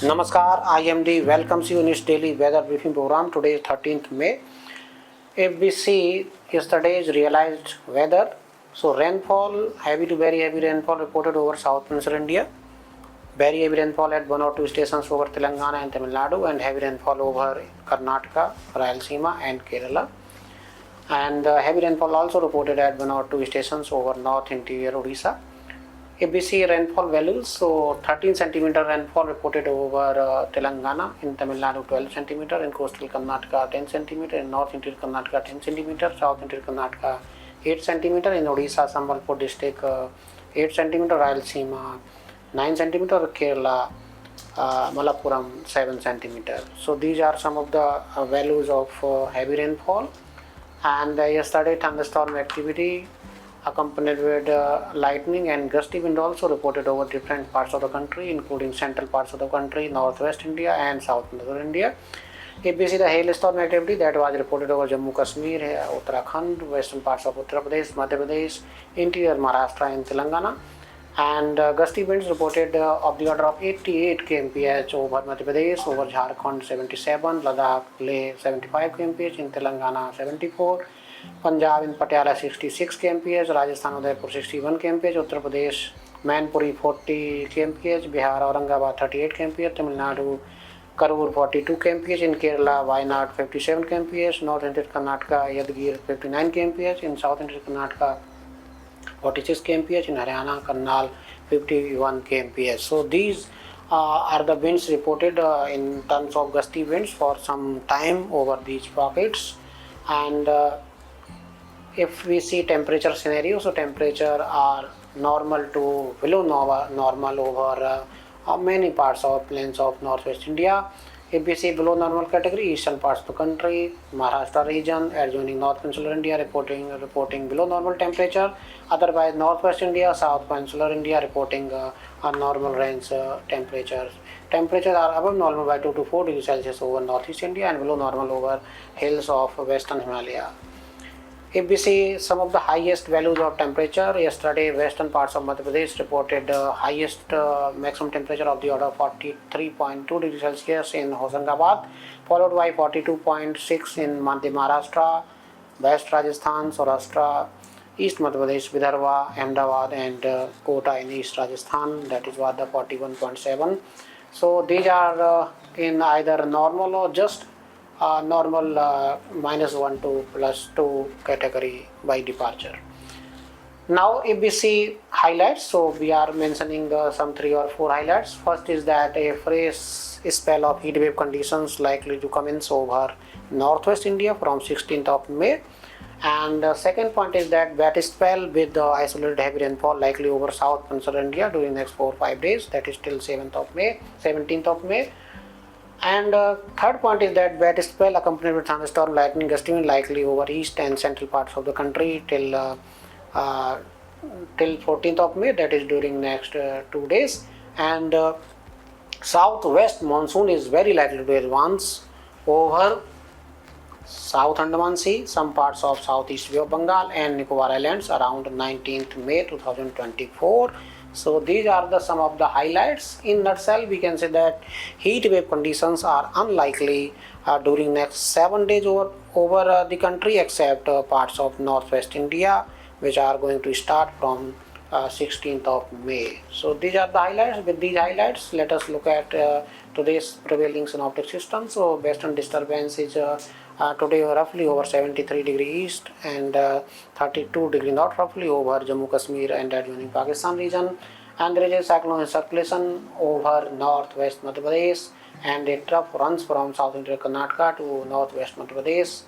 Namaskar, IMD welcomes you in its daily weather briefing program. Today is 13th May. If we see yesterday's realized weather, so rainfall, heavy to very heavy rainfall reported over South Peninsular India, very heavy rainfall at one or two stations over Telangana and Tamil Nadu, and heavy rainfall over Karnataka, Rayalaseema and Kerala. And heavy rainfall also reported at one or two stations over North Interior Odisha. If we see rainfall values, so 13 centimeter rainfall reported over Telangana, in Tamil Nadu 12 centimeter, in coastal Karnataka 10 centimeter, in North Interior Karnataka 10 centimeter, South Interior Karnataka 8 centimeter, in Odisha Sambalpur district 8 centimeter, Rayalaseema 9 centimeter, Kerala Malappuram 7 centimeter. So these are some of the values of heavy rainfall. And yesterday thunderstorm activity accompanied with lightning and gusty wind also reported over different parts of the country, including central parts of the country, northwest India and south northern India. If we see the hailstorm activity that was reported over Jammu Kashmir, Uttarakhand, western parts of Uttar Pradesh, Madhya Pradesh, interior Maharashtra and Telangana, and gusty winds reported of the order of 88 kmph over Madhya Pradesh, over Jharkhand 77, Ladakh, Leh 75 kmph, in Telangana 74, Punjab in Patiala 66 kmph, Rajasthan Udaipur 61 kmph, Uttar Pradesh Mainpuri 40 kmph, Bihar Aurangabad 38 kmph, Tamil Nadu Karur 42 kmph, in Kerala Wayanad 57 kmph, North Interior Karnataka Yadgir 59 kmph, in South Interior Karnataka 46 kmph, in Haryana Karnal 51 kmph. So these are the winds reported in terms of gusty winds for some time over these pockets. And if we see temperature scenario, so temperature are normal to below normal over many parts of plains of northwest India. If we see below normal category, eastern parts of the country, Maharashtra region, adjoining North Peninsular India reporting below normal temperature. Otherwise, northwest India, South Peninsular India reporting normal range temperatures. Temperatures are above normal by 2 to 4 degrees Celsius over northeast India and below normal over hills of western Himalaya. If we see some of the highest values of temperature, yesterday western parts of Madhya Pradesh reported highest maximum temperature of the order of 43.2 degrees Celsius in Hosangabad, followed by 42.6 in Madhya Maharashtra, West Rajasthan, Saurashtra, East Madhya Pradesh, Vidarbha, Ahmedabad and Kota in East Rajasthan, that is what the 41.7. So these are in either normal or just normal -1 to +2 category by departure. Now if we see highlights, so we are mentioning some 3 or 4 highlights. First is that a fresh spell of heat wave conditions likely to commence over northwest India from 16th of May. And second point is that wet spell with isolated heavy rainfall likely over South Peninsular India during next 4 or 5 days, that is till 17th of May. And third point is that wet spell accompanied with thunderstorm, lightning, gusty wind likely over east and central parts of the country till 14th of May, that is during next 2 days. And southwest monsoon is very likely to advance over South Andaman Sea, some parts of Southeast Bay of Bengal and Nicobar Islands around 19th May 2024. So these are some of the highlights. In nutshell, we can say that heat wave conditions are unlikely during next 7 days over the country, except parts of northwest India, which are going to start from 16th of May. So these are the highlights. With these highlights, let us look at today's prevailing synoptic system. So western disturbance is today roughly over 73 degree east and 32 degree north roughly over Jammu Kashmir and adjoining Pakistan region, and there is a cyclone circulation over northwest Madhya Pradesh, and a trough runs from south interior Karnataka to northwest Madhya Pradesh,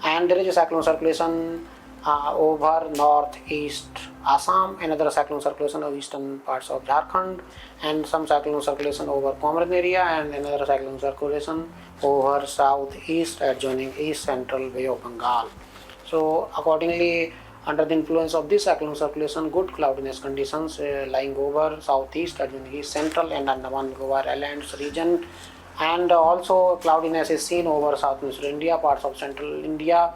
and there is a cyclone circulation over northeast Assam, another cyclone circulation of eastern parts of Jharkhand, and some cyclone circulation over Comorin area, and another cyclone circulation over southeast adjoining east central Bay of Bengal. So accordingly, under the influence of this cyclone circulation, good cloudiness conditions lying over southeast adjoining east central and Andaman Nicobar Islands region, and also cloudiness is seen over south Peninsular India, parts of central India.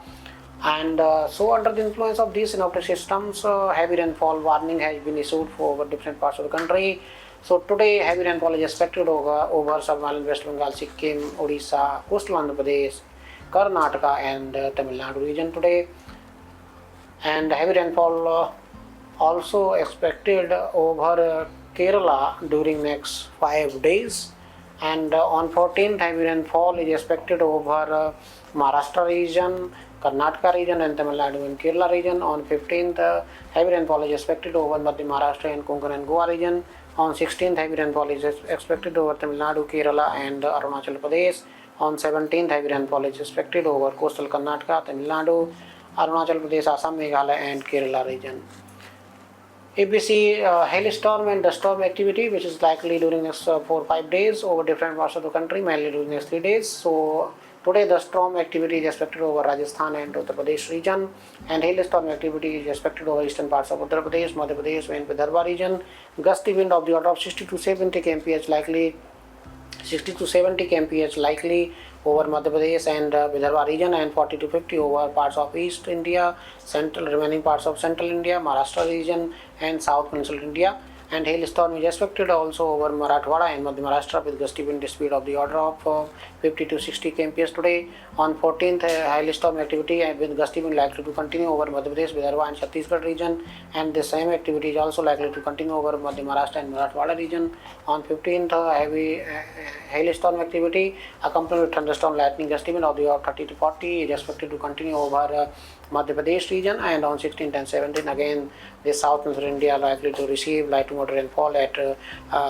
And so under the influence of these synoptic systems, heavy rainfall warning has been issued for different parts of the country. So today heavy rainfall is expected over sub-Himalayan West Bengal, Sikkim, Odisha, coastal Andhra Pradesh, Karnataka and Tamil Nadu region today. And heavy rainfall also expected over Kerala during next 5 days. And on 14th, heavy rainfall is expected over Maharashtra region, Karnataka region and Tamil Nadu and Kerala region. On 15th, heavy rainfall is expected over Madhya Maharashtra and Konkan and Goa region. On 16th, heavy rainfall is expected over Tamil Nadu, Kerala and Arunachal Pradesh. On 17th, heavy rainfall is expected over coastal Karnataka, Tamil Nadu, Arunachal Pradesh, Assam, Meghalaya and Kerala region. If we see hailstorm and dust storm activity, which is likely during next 4 or 5 days over different parts of the country, mainly during next 3 days. So today the storm activity is expected over Rajasthan and Uttar Pradesh region, and hailstorm activity is expected over eastern parts of Uttar Pradesh, Madhya Pradesh and Vidarbha region. Gusty wind of the order of 60 to 70 kmph likely, 60 to 70 kmph likely over Madhya Pradesh and Vidarbha region, and 40 to 50 over parts of East India, remaining parts of Central India, Maharashtra region and South Peninsular India. And hailstorm is expected also over Marathwada and Madhya Maharashtra with gusty wind speed of the order of 50 to 60 kmph today. On 14th, hailstorm activity with gusty wind likely to continue over Madhya Pradesh, Vidarbha and Chhattisgarh region, and the same activity is also likely to continue over Madhya Maharashtra and Marathwada region. On 15th, heavy hailstorm activity accompanied with thunderstorm, lightning, gusty wind of the order 30 to 40 is expected to continue over Madhya Pradesh region. And on 16th and 17th, again the South and India likely to receive light to moderate rainfall at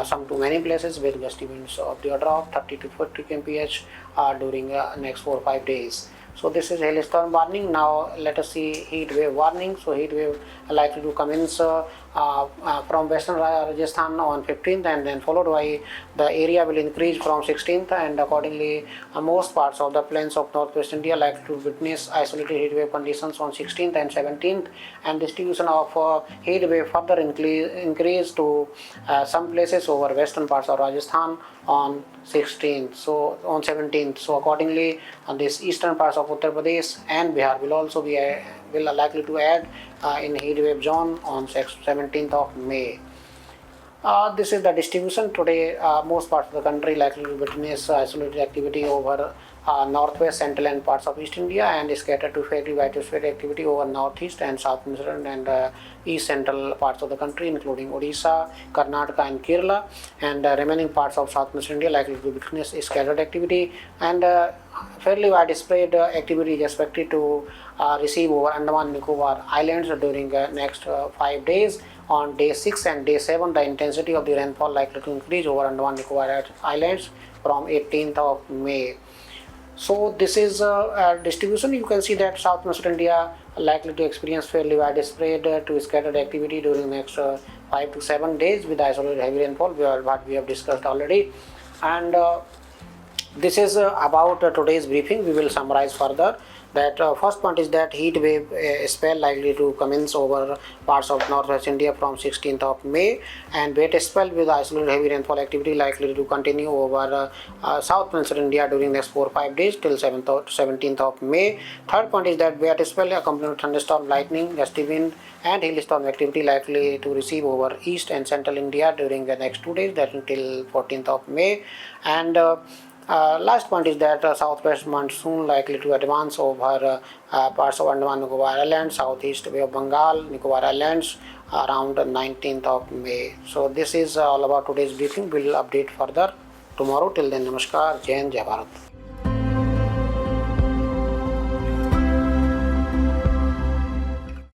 some to many places with gusty winds of the order of 30 to 40 kmph during next 4 or 5 days. So this is hailstorm warning. Now let us see heat wave warning. So heat wave likely to commence from western Rajasthan on 15th, and then followed by the area will increase from 16th, and accordingly most parts of the plains of northwest India likely to witness isolated heat wave conditions on 16th and 17th, and distribution of heat wave further increase to some places over western parts of Rajasthan on 16th, so on 17th. So accordingly this eastern parts of Uttar Pradesh and Bihar will also be will likely to add in heat wave zone on 17th of May. This is the distribution today. Most parts of the country likely to witness isolated activity over northwest, central and parts of East India, and scattered to fairly widespread activity over northeast and south and east central parts of the country, including Odisha, Karnataka and Kerala, and remaining parts of south India likely to witness scattered activity, and fairly widespread activity is expected to receive over Andaman Nicobar Islands during next 5 days. On day 6 and day 7, the intensity of the rainfall likely to increase over Andaman Nicobar Islands from 18th of May. So this is a distribution. You can see that South Western India likely to experience fairly widespread to scattered activity during next 5 to 7 days with isolated heavy rainfall, what we have discussed already. And this is about today's briefing. We will summarize further. That first point is that heat wave spell likely to commence over parts of northwest India from 16th of May, and wet spell with isolated heavy rainfall activity likely to continue over south peninsular India during next 4 or 5 days till 17th of May. Third point is that wet spell accompanied with thunderstorm, lightning, gusty wind and hailstorm activity likely to receive over east and central India during the next 2 days, that until 14th of May. And last point is that southwest monsoon likely to advance over parts of Andaman Nicobar Islands, southeast Bay of Bengal, Nicobar Islands around 19th of May. So this is all about today's briefing. We will update further tomorrow. Till then, Namaskar, Jai Hind, Jai Bharat.